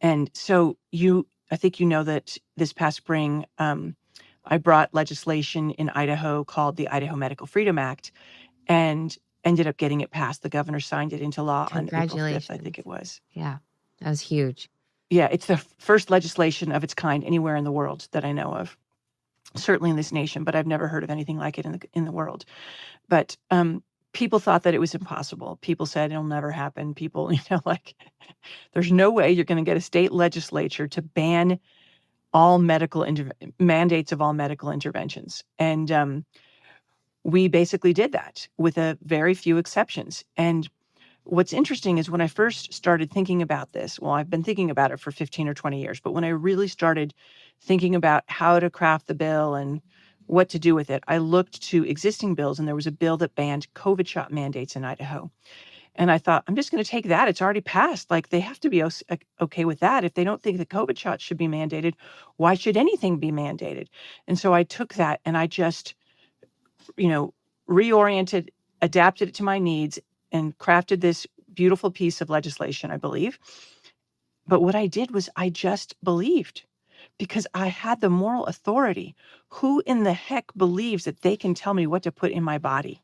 And so I think you know that this past spring, I brought legislation in Idaho called the Idaho Medical Freedom Act and ended up getting it passed. The governor signed it into law on April 5th, I think Congratulations. it was. Yeah, that was huge. Yeah, it's the first legislation of its kind anywhere in the world that I know of. Certainly in this nation, but I've never heard of anything like it in the world. But people thought that it was impossible. People said it'll never happen. People, like there's no way you're going to get a state legislature to ban all mandates of all medical interventions. And we basically did that with a very few exceptions. And what's interesting is when I first started thinking about this, well, I've been thinking about it for 15 or 20 years, but when I really started thinking about how to craft the bill and what to do with it, I looked to existing bills, and there was a bill that banned COVID shot mandates in Idaho. And I thought, I'm just going to take that. It's already passed. Like, they have to be okay with that. If they don't think the COVID shots should be mandated, why should anything be mandated? And so I took that and I just, reoriented, adapted it to my needs, and crafted this beautiful piece of legislation, I believe. But what I did was I just believed because I had the moral authority. Who in the heck believes that they can tell me what to put in my body?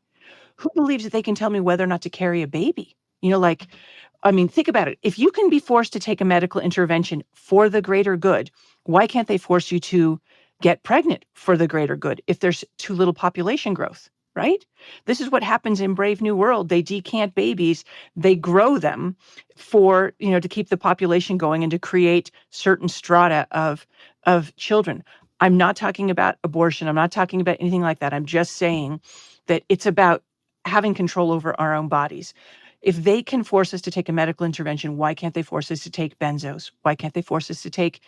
Who believes that they can tell me whether or not to carry a baby? Think about it. If you can be forced to take a medical intervention for the greater good, why can't they force you to get pregnant for the greater good if there's too little population growth, right? This is what happens in Brave New World. They decant babies, they grow them to keep the population going and to create certain strata of children. I'm not talking about abortion. I'm not talking about anything like that. I'm just saying that it's about having control over our own bodies. If they can force us to take a medical intervention, why can't they force us to take benzos? Why can't they force us to take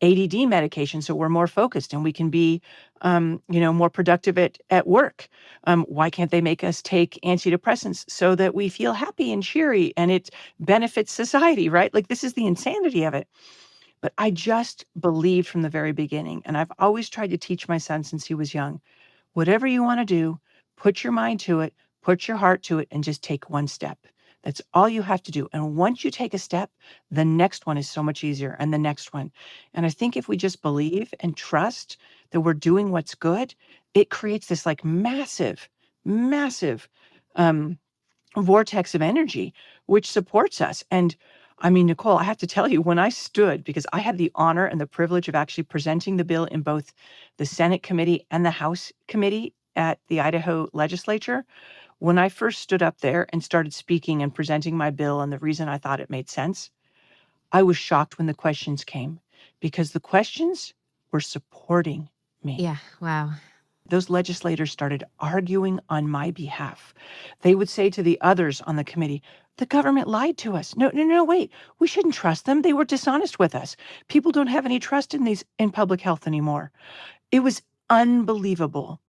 ADD medication so we're more focused and we can be, more productive at work? Why can't they make us take antidepressants so that we feel happy and cheery and it benefits society, right? Like, this is the insanity of it. But I just believed from the very beginning, and I've always tried to teach my son since he was young, whatever you want to do, put your mind to it, put your heart to it, and just take one step. That's all you have to do. And once you take a step, the next one is so much easier, and the next one. And I think if we just believe and trust that we're doing what's good, it creates this like massive, massive vortex of energy, which supports us. And I mean, Nicole, I have to tell you, when I stood, because I had the honor and the privilege of actually presenting the bill in both the Senate committee and the House committee at the Idaho legislature, when I first stood up there and started speaking and presenting my bill and the reason I thought it made sense, I was shocked when the questions came because the questions were supporting me. Yeah, wow. Those legislators started arguing on my behalf. They would say to the others on the committee, the government lied to us. No, wait, we shouldn't trust them. They were dishonest with us. People don't have any trust in public health anymore. It was unbelievable